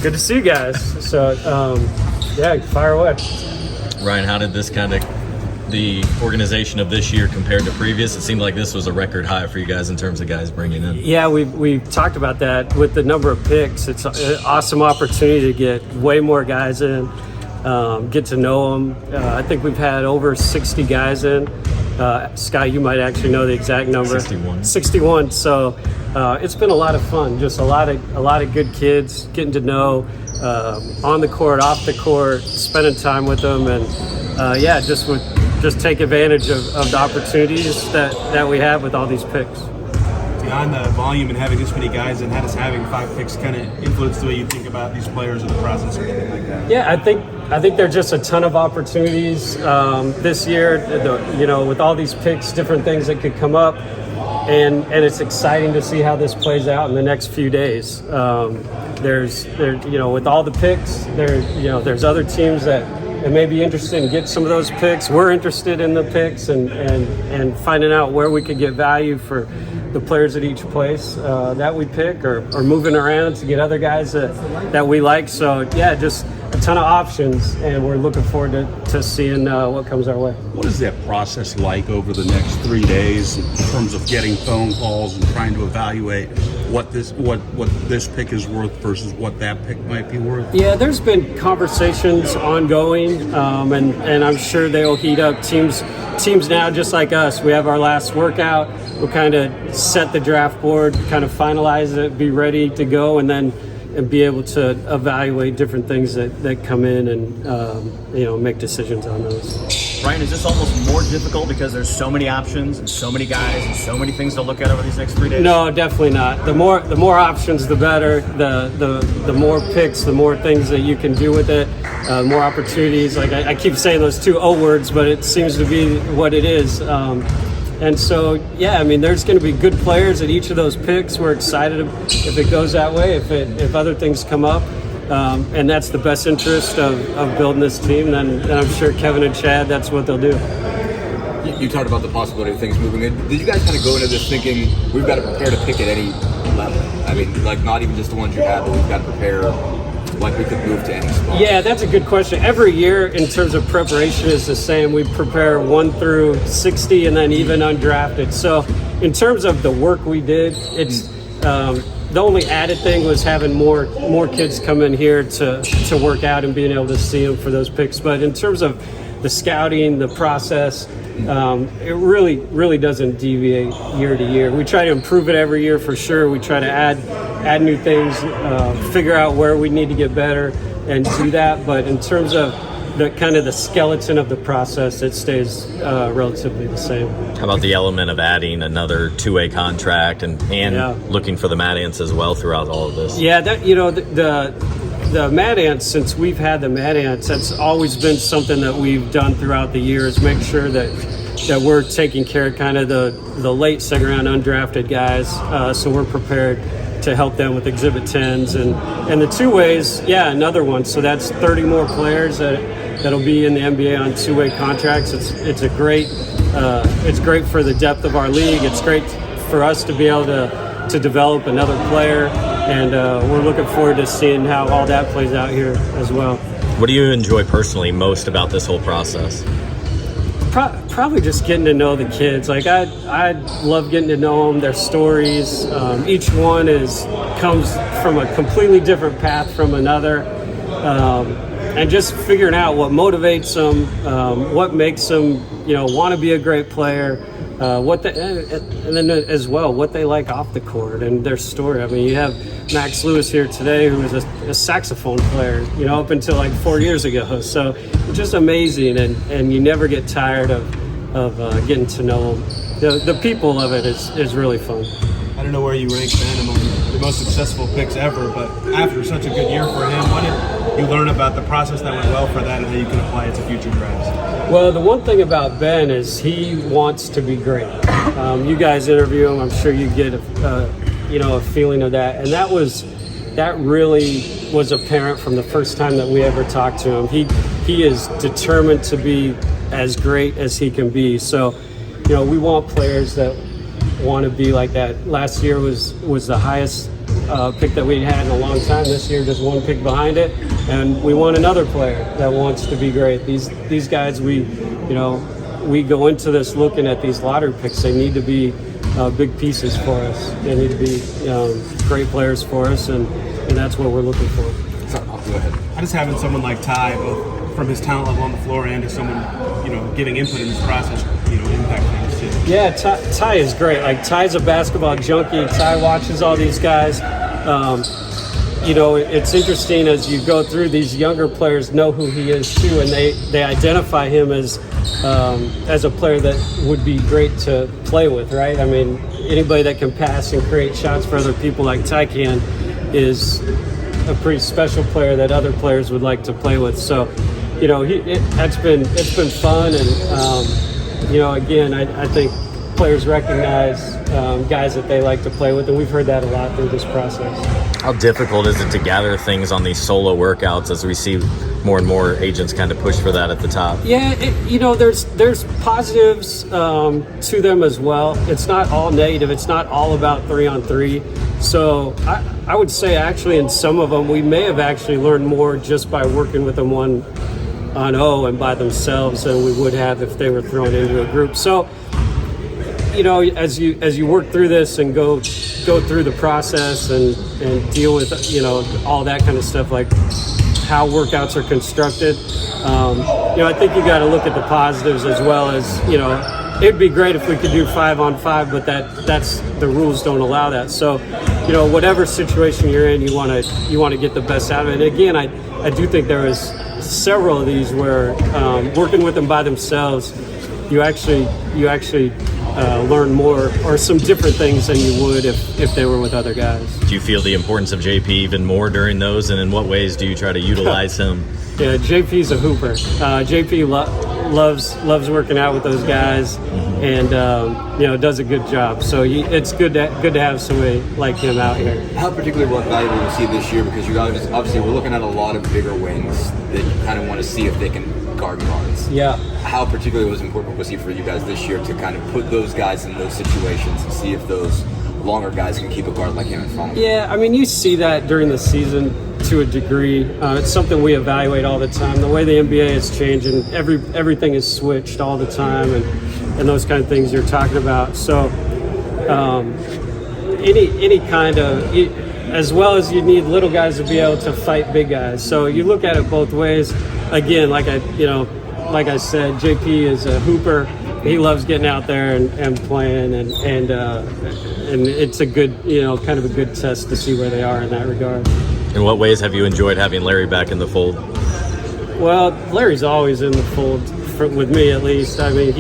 Good to see you guys. So, yeah, fire away. Ryan, how did the organization of this year compared to previous? It seemed like this was a record high for you guys in terms of guys bringing in. Yeah, we've talked about that with the number of picks. It's an awesome opportunity to get way more guys in, get to know them. I think we've had over 60 guys in. Sky, you might actually know the exact number. 61. So it's been a lot of fun. Just a lot of good kids getting to know on the court, off the court, spending time with them, and just take advantage of the opportunities that we have with all these picks. Beyond the volume and having this many guys, and how does having 5 picks kind of influence the way you think about these players or the process or anything like that? Yeah, I think there are just a ton of opportunities this year. With all these picks, different things that could come up, and it's exciting to see how this plays out in the next few days. With all the picks, there's other teams that may be interested in getting some of those picks. We're interested in the picks and finding out where we could get value for the players at each place that we pick, or moving around to get other guys that we like. So yeah, just a ton of options, and we're looking forward to seeing what comes our way. What is that process like over the next 3 days in terms of getting phone calls and trying to evaluate what this pick is worth versus what that pick might be worth? Yeah, there's been conversations ongoing, and I'm sure they'll heat up. Teams now, just like us, we have our last workout. We'll kind of set the draft board, kind of finalize it, be ready to go, and then be able to evaluate different things that come in and make decisions on those. Ryan, is this almost more difficult because there's so many options and so many guys and so many things to look at over these next 3 days? No, definitely not. The more options, the better. The more picks, the more things that you can do with it. More opportunities. Like I keep saying those 2 O words, but it seems to be what it is. And so, yeah, I mean, there's going to be good players at each of those picks. We're excited if it goes that way. If other things come up, and that's the best interest of building this team, then I'm sure Kevin and Chad, that's what they'll do. You talked about the possibility of things moving in. Did you guys kind of go into this thinking we've got to prepare to pick at any level? I mean, like not even just the ones you have, but we've got to prepare like we could move to any spot? Yeah, that's a good question. Every year in terms of preparation is the same. We prepare 1 through 60 and then even undrafted. So in terms of the work we did, it's the only added thing was having more kids come in here to work out and being able to see them for those picks. But in terms of the scouting, the process, it really doesn't deviate year to year. We try to improve it every year for sure. We try to add new things, figure out where we need to get better and do that. But in terms of the kind of the skeleton of the process, it stays relatively the same. How about the element of adding another 2-way contract and looking for the Mad Ants as well throughout all of this? Yeah, the Mad Ants, since we've had the Mad Ants, that's always been something that we've done throughout the years, make sure that we're taking care of kind of the late second round undrafted guys, so we're prepared to help them with Exhibit 10s. And the 2-ways, another one. So that's 30 more players that'll be in the NBA on 2-way contracts. It's great for the depth of our league. It's great for us to be able to develop another player. And we're looking forward to seeing how all that plays out here as well. What do you enjoy personally most about this whole process? Probably just getting to know the kids. Like I love getting to know them, their stories. Each one comes from a completely different path from another, and just figuring out what motivates them, what makes them, want to be a great player. And then as well, what they like off the court and their story. I mean, you have Max Lewis here today, who was a saxophone player, up until like 4 years ago. So just amazing, and you never get tired of getting to know them. The people of it is really fun. I don't know where you rank Ben among the most successful picks ever, but after such a good year for him, what did you learn about the process that went well for that and how you can apply it to future drafts? Well, the one thing about Ben is he wants to be great. You guys interview him, I'm sure you get a feeling of that, and that really was apparent from the first time that we ever talked to him. He is determined to be as great as he can be. So, we want players that want to be like that. Last year was the highest pick that we had in a long time. This year, just one pick behind it, and we want another player that wants to be great. These guys, we go into this looking at these lottery picks. They need to be big pieces for us. They need to be great players for us, and that's what we're looking for. Go ahead. I just having someone like Ty, both from his talent level on the floor and as someone, giving input in this process, impact things too. Yeah, Ty is great. Like, Ty's a basketball junkie. Ty watches all these guys. It's interesting as you go through, these younger players know who he is too, and they identify him as a player that would be great to play with, right? I mean, anybody that can pass and create shots for other people like Ty can is a pretty special player that other players would like to play with. So, it's been fun, and again, I think players recognize guys that they like to play with, and we've heard that a lot through this process. How difficult is it to gather things on these solo workouts as we see more and more agents kind of push for that at the top? Yeah, there's positives to them as well. It's not all negative. It's not all about 3-on-3. So I would say actually in some of them we may have actually learned more just by working with them 1-on-0 and by themselves than we would have if they were thrown into a group. So as you work through this and go through the process and deal with all that kind of stuff, like how workouts are constructed, I think you got to look at the positives as well as it'd be great if we could do 5-on-5, but that's the rules don't allow that. So whatever situation you're in, you want to get the best out of it. And again, I do think there was several of these where working with them by themselves, you actually learn more or some different things than you would if they were with other guys. Do you feel the importance of JP even more during those, and in what ways do you try to utilize him? Yeah, JP's a hooper. JP loves working out with those guys, and does a good job. So it's good to have somebody like him out here. How particularly valuable we'll see this year, because you guys obviously we're looking at a lot of bigger wings that you kind of want to see if they can guard guards. Yeah. How particularly was important was he for you guys this year to kind of put those guys in those situations and see if those longer guys can keep a guard like him in front of them? Yeah, I mean, you see that during the season to a degree. It's something we evaluate all the time. The way the NBA is changing, everything is switched all the time, and those kind of things you're talking about. So any kind of, as well as you need little guys to be able to fight big guys. So you look at it both ways. Again, like I said, JP is a hooper. He loves getting out there and playing, and it's a good, kind of a good test to see where they are in that regard. In what ways have you enjoyed having Larry back in the fold? Well, Larry's always in the fold, with me at least. I mean,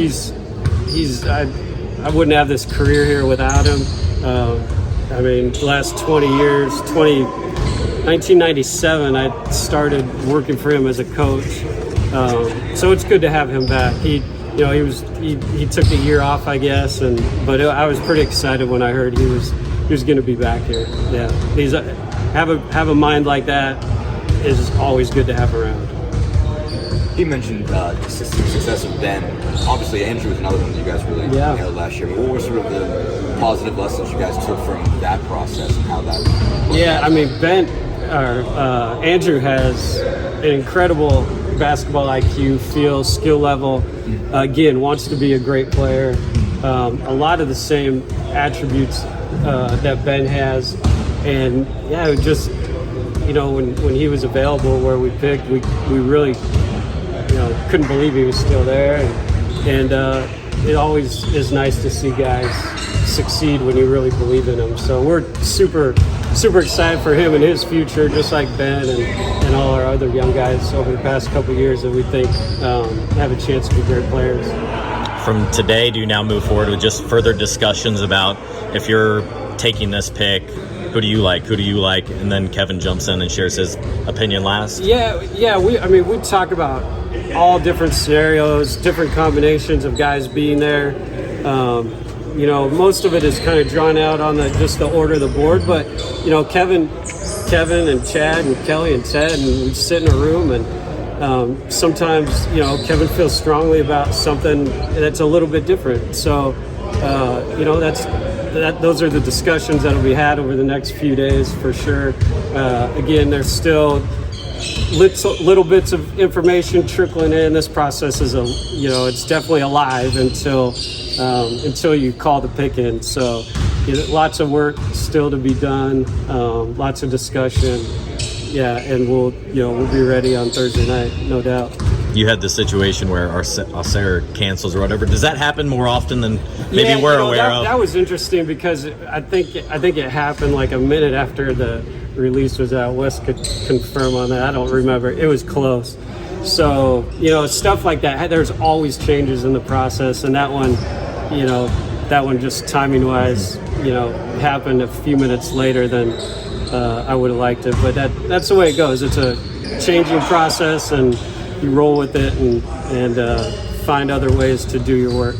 I wouldn't have this career here without him. I mean, the last 20 years, 1997, I started working for him as a coach. So it's good to have him back. He took a year off, I guess, but I was pretty excited when I heard he was going to be back here. Yeah, have a mind like that is always good to have around. He mentioned the success of Ben. Obviously, Andrew was another one that you guys really nailed last year. What were sort of the positive lessons you guys took from that process and how that worked out? I mean, Andrew has an incredible basketball IQ, feel, skill level. Again, wants to be a great player. A lot of the same attributes that Ben has. And just when he was available where we picked, we really couldn't believe he was still there. And it always is nice to see guys succeed when you really believe in them. So we're super excited for him and his future, just like Ben and all our other young guys over the past couple of years that we think have a chance to be great players. From today, do you now move forward with just further discussions about if you're taking this pick, who do you like? And then Kevin jumps in and shares his opinion last? Yeah. We talk about all different scenarios, different combinations of guys being there. Most of it is kind of drawn out on just the order of the board, but Kevin and Chad and Kelly and Ted, and we sit in a room, and sometimes Kevin feels strongly about something that's a little bit different. So those are the discussions that'll be had over the next few days for sure. Again, there's still little bits of information trickling in. This process is it's definitely alive until you call the pick in. So lots of work still to be done, lots of discussion. Yeah, and we'll be ready on Thursday night, no doubt. You had the situation where Auxerre cancels or whatever. Does that happen more often than maybe we're aware of? That was interesting because I think it happened like a minute after the release was out. Wes could confirm on that. I don't remember. It was close. So, stuff like that. There's always changes in the process, and that one just timing-wise, happened a few minutes later than I would have liked it. But that's the way it goes. It's a changing process, and you roll with it and find other ways to do your work.